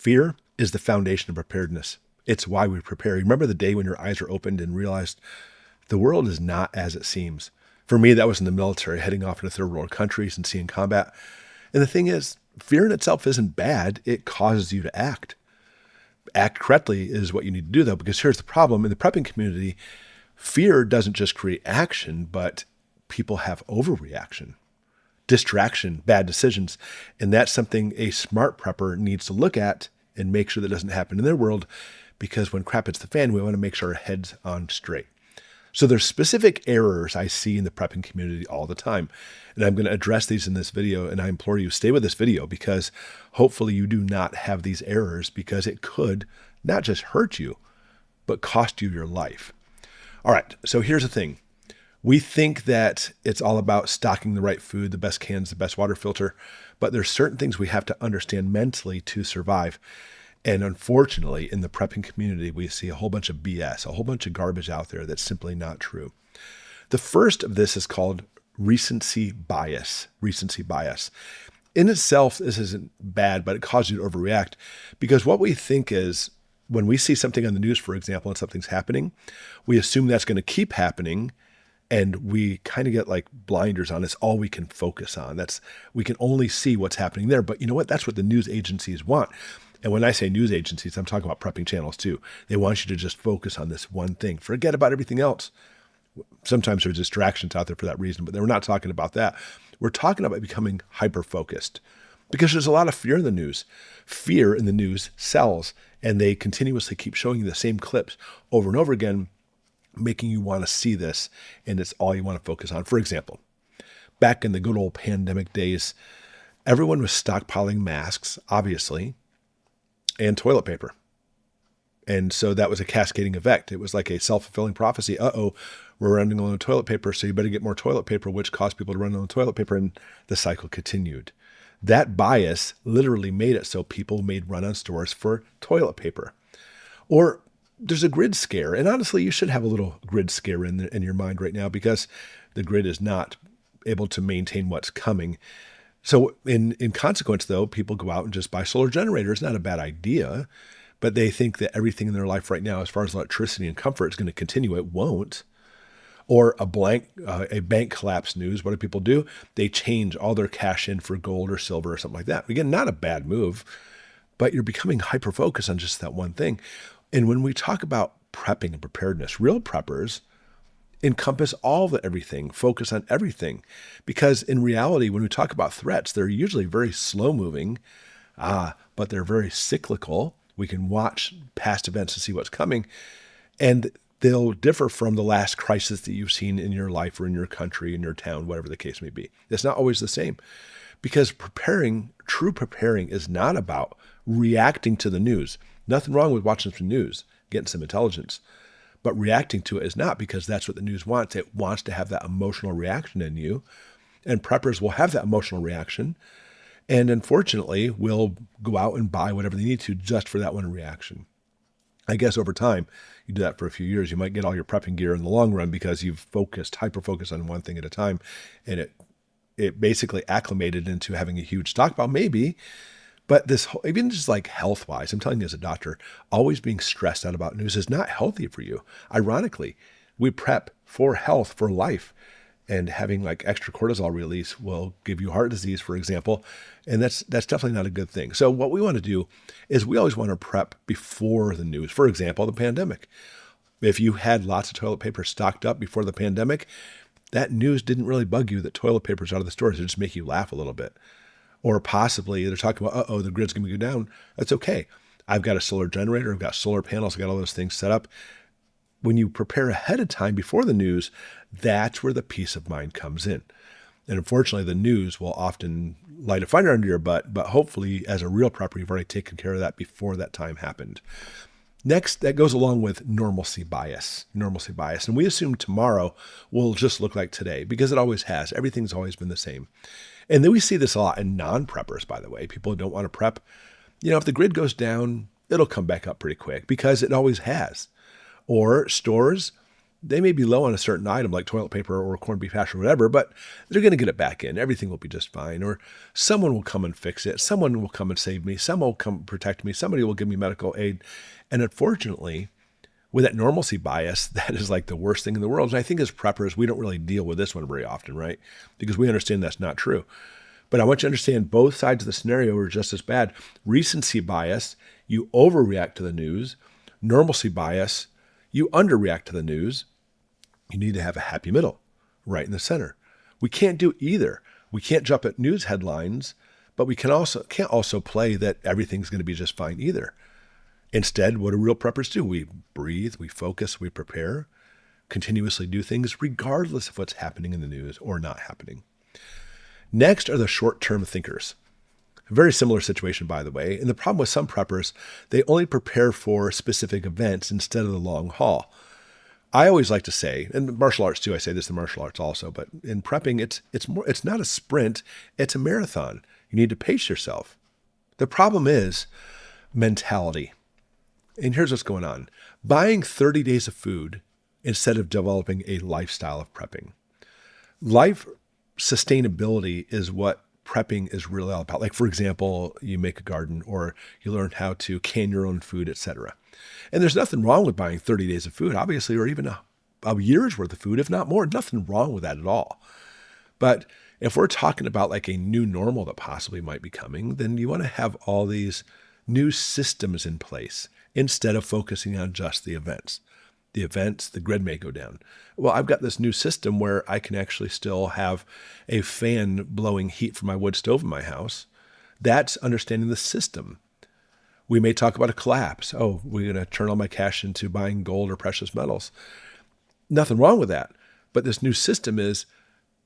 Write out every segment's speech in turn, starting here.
Fear is the foundation of preparedness. It's why we prepare. You remember the day when your eyes were opened and realized the world is not as it seems. For me, that was in the military, heading off into third world countries and seeing combat. And the thing is, fear in itself isn't bad. It causes you to act. Act correctly is what you need to do, though, because here's the problem. In the prepping community, fear doesn't just create action, but people have overreaction, distraction, bad decisions. And that's something a smart prepper needs to look at and make sure that doesn't happen in their world, because when crap hits the fan, we want to make sure our head's on straight. So there's specific errors I see in the prepping community all the time. And I'm going to address these in this video. And I implore you, stay with this video, because hopefully you do not have these errors, because it could not just hurt you, but cost you your life. All right. So here's the thing. We think that it's all about stocking the right food, the best cans, the best water filter, but there's certain things we have to understand mentally to survive. And unfortunately, in the prepping community, we see a whole bunch of BS, a whole bunch of garbage out there that's simply not true. The first of this is called recency bias. Recency bias. In itself, this isn't bad, but it causes you to overreact, because what we think is when we see something on the news, for example, and something's happening, we assume that's going to keep happening. And we kind of get like blinders on. It's all we can focus on. We can only see what's happening there. But you know what? That's what the news agencies want. And when I say news agencies, I'm talking about prepping channels too. They want you to just focus on this one thing. Forget about everything else. Sometimes there's distractions out there for that reason, but we're not talking about that. We're talking about becoming hyper-focused, because there's a lot of fear in the news. Fear in the news sells, and they continuously keep showing you the same clips over and over again, making you want to see this, and it's all you want to focus on. For example, back in the good old pandemic days, everyone was stockpiling masks, obviously, and toilet paper. And so that was a cascading effect. It was like a self-fulfilling prophecy. Uh-oh, we're running low on toilet paper, so you better get more toilet paper, which caused people to run low on toilet paper, and the cycle continued. That bias literally made it so people made run-on stores for toilet paper. Or there's a grid scare. And honestly, you should have a little grid scare in your mind right now, because the grid is not able to maintain what's coming. So in consequence, though, people go out and just buy solar generators. Not a bad idea, but they think that everything in their life right now, as far as electricity and comfort, is going to continue. It won't. Or a bank collapse news. What do people do? They change all their cash in for gold or silver or something like that. Again, not a bad move, but you're becoming hyper-focused on just that one thing. And when we talk about prepping and preparedness, real preppers encompass all the everything, focus on everything. Because in reality, when we talk about threats, they're usually very slow moving, but they're very cyclical. We can watch past events to see what's coming, and they'll differ from the last crisis that you've seen in your life or in your country, in your town, whatever the case may be. It's not always the same, because true preparing is not about reacting to the news. Nothing wrong with watching some news, getting some intelligence. But reacting to it is not, because that's what the news wants. It wants to have that emotional reaction in you. And preppers will have that emotional reaction. And unfortunately, will go out and buy whatever they need to just for that one reaction. I guess over time, you do that for a few years, you might get all your prepping gear in the long run, because you've hyper-focused on one thing at a time. And it basically acclimated into having a huge stockpile, maybe. But this, even just like health-wise, I'm telling you as a doctor, always being stressed out about news is not healthy for you. Ironically, we prep for health, for life, and having like extra cortisol release will give you heart disease, for example, and that's definitely not a good thing. So what we want to do is we always want to prep before the news. For example, the pandemic. If you had lots of toilet paper stocked up before the pandemic, that news didn't really bug you that toilet paper's out of the stores. It just make you laugh a little bit. Or possibly they're talking about, the grid's going to go down. That's okay. I've got a solar generator. I've got solar panels. I've got all those things set up. When you prepare ahead of time before the news, that's where the peace of mind comes in. And unfortunately, the news will often light a fire under your butt, but hopefully as a real prepper, you've already taken care of that before that time happened. Next, that goes along with normalcy bias. Normalcy bias. And we assume tomorrow will just look like today, because it always has. Everything's always been the same. And then we see this a lot in non-preppers, by the way. People who don't want to prep. If the grid goes down, it'll come back up pretty quick, because it always has. Or stores, They may be low on a certain item like toilet paper or corned beef hash or whatever, but they're going to get it back in. Everything will be just fine. Or someone will come and fix it. Someone will come and save me. Someone will come protect me. Somebody will give me medical aid. And unfortunately, with that normalcy bias, that is like the worst thing in the world. And I think as preppers, we don't really deal with this one very often, right? Because we understand that's not true. But I want you to understand both sides of the scenario are just as bad. Recency bias, you overreact to the news. Normalcy bias, you underreact to the news. You need to have a happy middle right in the center. We can't do either. We can't jump at news headlines, but we can't also play that everything's going to be just fine either. Instead, what do real preppers do? We breathe, we focus, we prepare, continuously do things regardless of what's happening in the news or not happening. Next are the short-term thinkers. A very similar situation, by the way. And the problem with some preppers, they only prepare for specific events instead of the long haul. I always like to say, and martial arts too, I say this in martial arts also, but in prepping, it's not a sprint, it's a marathon. You need to pace yourself. The problem is mentality. And here's what's going on. Buying 30 days of food instead of developing a lifestyle of prepping. Life sustainability is what prepping is really all about. Like, for example, you make a garden or you learn how to can your own food, etc. And there's nothing wrong with buying 30 days of food, obviously, or even a year's worth of food, if not more. Nothing wrong with that at all. But if we're talking about like a new normal that possibly might be coming, then you want to have all these new systems in place instead of focusing on just the events. The events, the grid may go down. Well, I've got this new system where I can actually still have a fan blowing heat from my wood stove in my house. That's understanding the system. We may talk about a collapse. Oh, we're going to turn all my cash into buying gold or precious metals. Nothing wrong with that. But this new system is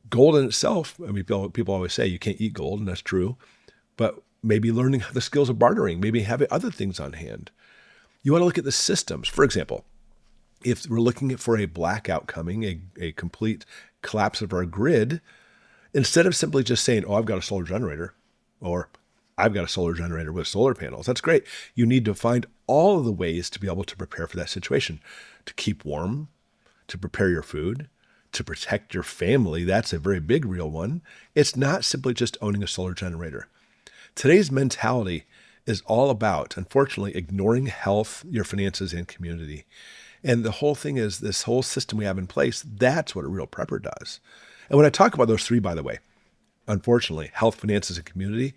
gold in itself. I mean, people always say you can't eat gold, and that's true. But maybe learning the skills of bartering, maybe having other things on hand. You want to look at the systems. For example, if we're looking for a blackout coming, a complete collapse of our grid, instead of simply just saying, oh, I've got a solar generator, or I've got a solar generator with solar panels, that's great. You need to find all of the ways to be able to prepare for that situation, to keep warm, to prepare your food, to protect your family. That's a very big, real one. It's not simply just owning a solar generator. Today's mentality is all about, unfortunately, ignoring health, your finances, and community. And the whole thing is this whole system we have in place, that's what a real prepper does. And when I talk about those three, by the way, unfortunately, health, finances, and community,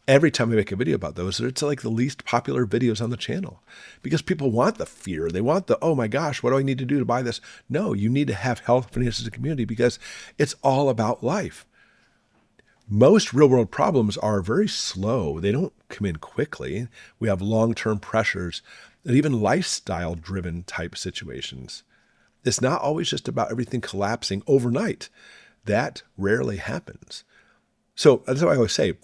every time I make a video about those, it's like the least popular videos on the channel because people want the fear. They want the, oh my gosh, what do I need to do to buy this? No, you need to have health, finances, and community because it's all about life. Most real world problems are very slow. They don't come in quickly. We have long-term pressures and even lifestyle driven type situations. It's not always just about everything collapsing overnight. That rarely happens. So that's why I always say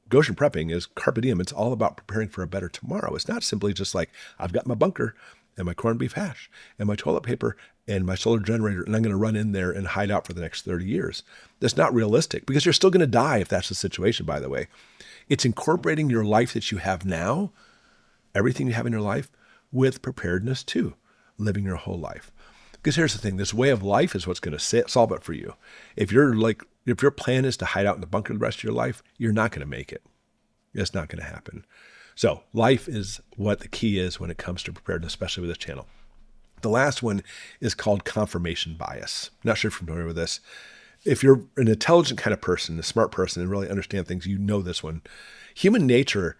Goshen prepping is carpe diem. It's all about preparing for a better tomorrow. It's not simply just like, I've got my bunker and my corned beef hash and my toilet paper and my solar generator, and I'm going to run in there and hide out for the next 30 years. That's not realistic because you're still going to die if that's the situation, by the way. It's incorporating your life that you have now, everything you have in your life, with preparedness too, living your whole life. Because here's the thing, this way of life is what's going to solve it for you. If your plan is to hide out in the bunker the rest of your life, you're not going to make it. It's not going to happen. So life is what the key is when it comes to preparedness, especially with this channel. The last one is called confirmation bias. Not sure if you're familiar with this. If you're an intelligent kind of person, a smart person, and really understand things, you know this one. Human nature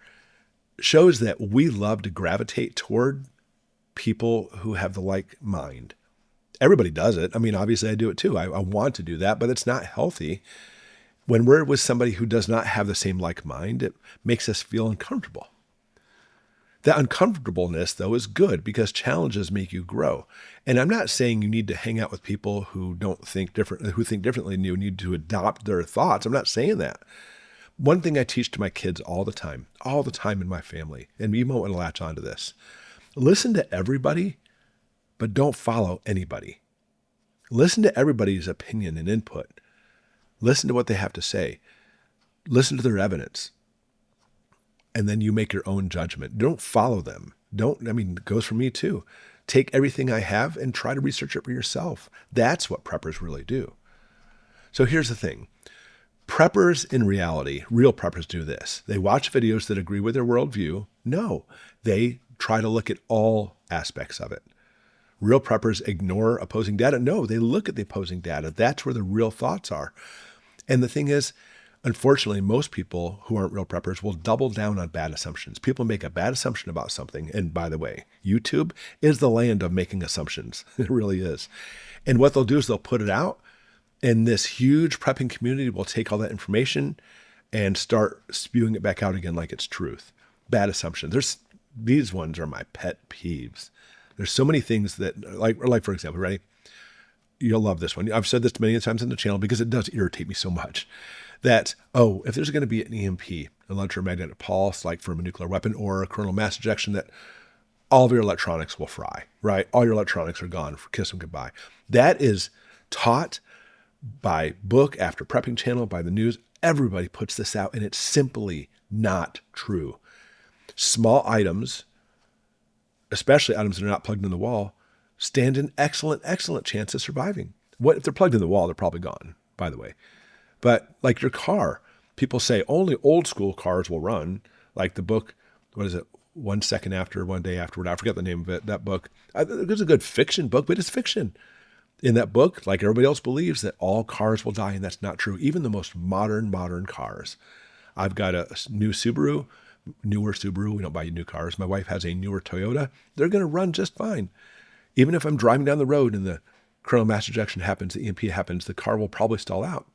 shows that we love to gravitate toward people who have the like mind. Everybody does it. I mean, obviously I do it too. I want to do that, but it's not healthy. When we're with somebody who does not have the same like mind, it makes us feel uncomfortable. That uncomfortableness, though, is good because challenges make you grow. And I'm not saying you need to hang out with people who think differently than you need to adopt their thoughts. I'm not saying that. One thing I teach to my kids all the time in my family, and you might want to latch onto this. Listen to everybody, but don't follow anybody. Listen to everybody's opinion and input. Listen to what they have to say. Listen to their evidence. And then you make your own judgment. Don't follow them. It goes for me too. Take everything I have and try to research it for yourself. That's what preppers really do. So here's the thing. Preppers in reality, real preppers do this. They watch videos that agree with their worldview. No, they try to look at all aspects of it. Real preppers ignore opposing data. No, they look at the opposing data. That's where the real thoughts are. And the thing is, unfortunately, most people who aren't real preppers will double down on bad assumptions. People make a bad assumption about something. And by the way, YouTube is the land of making assumptions. It really is. And what they'll do is they'll put it out, and this huge prepping community will take all that information and start spewing it back out again like it's truth. Bad assumptions. These ones are my pet peeves. There's so many things that, like for example, ready? You'll love this one. I've said this many times on the channel because it does irritate me so much that, if there's going to be an EMP, electromagnetic pulse, like from a nuclear weapon or a coronal mass ejection, that all of your electronics will fry, right? All your electronics are gone. Kiss them goodbye. That is taught by book after prepping channel, by the news. Everybody puts this out, and it's simply not true. Small items, especially items that are not plugged in the wall, stand an excellent chance of surviving. What if they're plugged in the wall? They're probably gone, by the way. But like your car, people say only old school cars will run. Like the book, what is it? 1 second after, 1 day afterward. I forget the name of it. That book. It's a good fiction book, but it's fiction. In that book, like everybody else believes that all cars will die, and that's not true. Even the most modern cars. I've got a new Subaru, newer Subaru. We don't buy new cars. My wife has a newer Toyota. They're going to run just fine. Even if I'm driving down the road and the coronal mass ejection happens, the EMP happens, the car will probably stall out.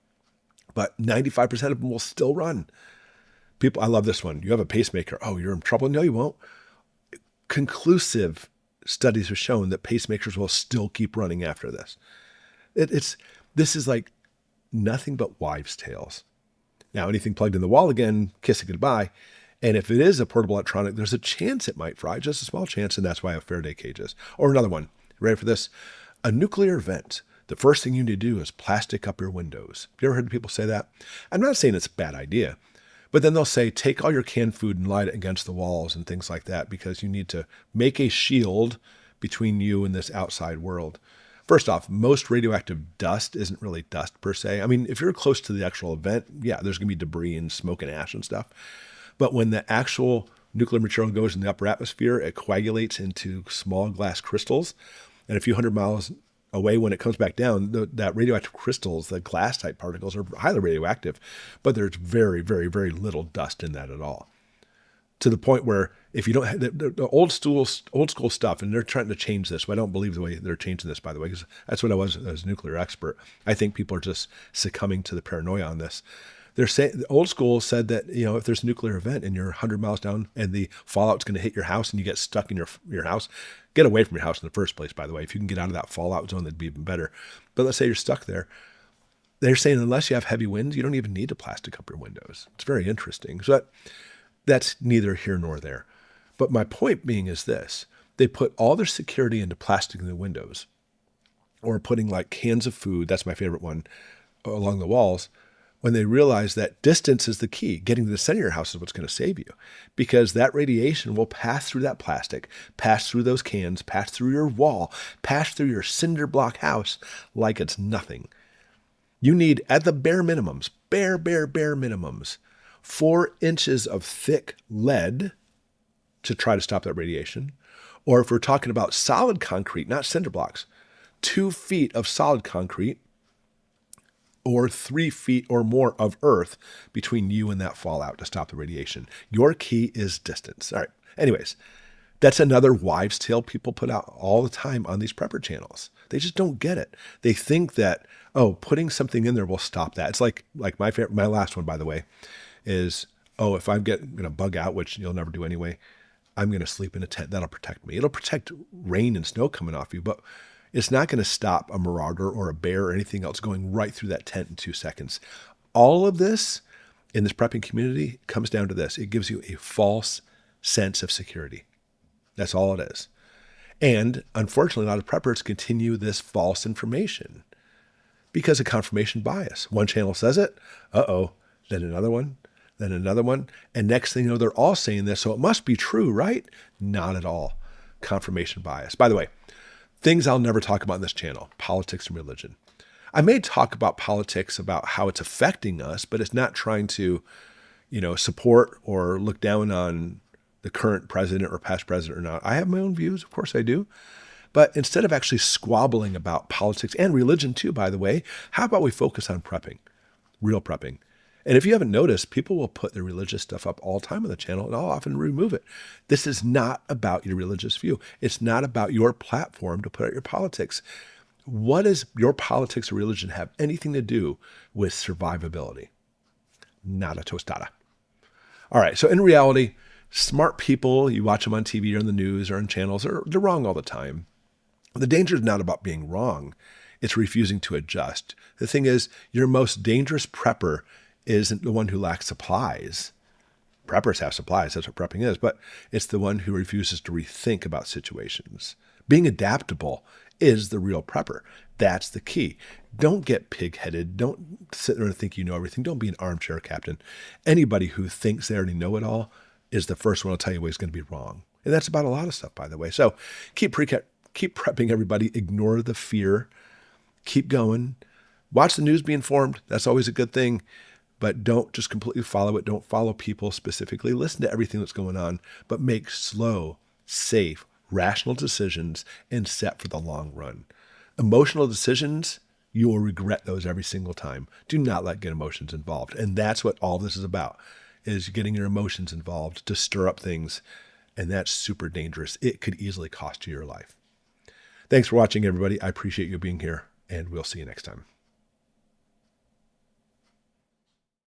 But 95% of them will still run. People, I love this one. You have a pacemaker. Oh, you're in trouble. No, you won't. Conclusive studies have shown that pacemakers will still keep running after this. This is like nothing but wives' tales. Now, anything plugged in the wall again, kiss it goodbye. And if it is a portable electronic, there's a chance it might fry, just a small chance, and that's why I have Faraday cages. Or another one. Ready for this? A nuclear event. The first thing you need to do is plastic up your windows. Have you ever heard people say that? I'm not saying it's a bad idea, but then they'll say, take all your canned food and light it against the walls and things like that because you need to make a shield between you and this outside world. First off, most radioactive dust isn't really dust per se. I mean, if you're close to the actual event, yeah, there's going to be debris and smoke and ash and stuff. But when the actual nuclear material goes in the upper atmosphere, it coagulates into small glass crystals. And a few hundred miles away, when it comes back down, that radioactive crystals, the glass type particles, are highly radioactive, but there's very, very, very little dust in that at all. To the point where if you don't have the old school stuff, and they're trying to change this, but I don't believe the way they're changing this, by the way, because that's what I was as a nuclear expert. I think people are just succumbing to the paranoia on this. They're saying the old school said that, if there's a nuclear event and you're 100 miles down and the fallout's going to hit your house and you get stuck in your house, get away from your house in the first place, by the way. If you can get out of that fallout zone, that'd be even better. But let's say you're stuck there. They're saying unless you have heavy winds, you don't even need to plastic up your windows. It's very interesting. So that's neither here nor there. But my point being is this. They put all their security into plastic in the windows, or putting like cans of food, that's my favorite one, along the walls, when they realize that distance is the key. Getting to the center of your house is what's going to save you, because that radiation will pass through that plastic, pass through those cans, pass through your wall, pass through your cinder block house like it's nothing. You need, at the bare minimums, bare minimums, 4 inches of thick lead to try to stop that radiation. Or if we're talking about solid concrete, not cinder blocks, 2 feet of solid concrete, or 3 feet or more of earth between you and that fallout to stop the radiation. Your key is distance. All right. Anyways, that's another wives' tale people put out all the time on these prepper channels. They just don't get it. They think that, putting something in there will stop that. It's like my last one, by the way, is, if I'm going to bug out, which you'll never do anyway, I'm going to sleep in a tent. That'll protect me. It'll protect rain and snow coming off you, but it's not going to stop a marauder or a bear or anything else going right through that tent in 2 seconds. All of this in this prepping community comes down to this. It gives you a false sense of security. That's all it is. And unfortunately, a lot of preppers continue this false information because of confirmation bias. One channel says it, then another one, and next thing you know, they're all saying this, so it must be true, right? Not at all. confirmation bias. By the way, things I'll never talk about on this channel, politics and religion. I may talk about politics, about how it's affecting us, but it's not trying to, support or look down on the current president or past president or not. I have my own views, of course I do. But instead of actually squabbling about politics and religion too, by the way, how about we focus on prepping, real prepping? And if you haven't noticed, people will put their religious stuff up all the time on the channel, and I'll often remove it. This is not about your religious view. It's not about your platform to put out your politics. What does your politics or religion have anything to do with survivability? Nada tostada. All right, so in reality, smart people, you watch them on TV or in the news or on channels, they're wrong all the time. The danger is not about being wrong. It's refusing to adjust. The thing is, your most dangerous prepper isn't the one who lacks supplies. Preppers have supplies. That's what prepping is. But it's the one who refuses to rethink about situations. Being adaptable is the real prepper. That's the key. Don't get pig-headed. Don't sit there and think you know everything. Don't be an armchair captain. Anybody who thinks they already know it all is the first one to tell you what's going to be wrong. And that's about a lot of stuff, by the way. So keep prepping, everybody. Ignore the fear. Keep going. Watch the news, be informed. That's always a good thing. But don't just completely follow it. Don't follow people specifically. Listen to everything that's going on, but make slow, safe, rational decisions and set for the long run. Emotional decisions, you will regret those every single time. Do not get emotions involved. And that's what all this is about, is getting your emotions involved to stir up things. And that's super dangerous. It could easily cost you your life. Thanks for watching, everybody. I appreciate you being here, and we'll see you next time.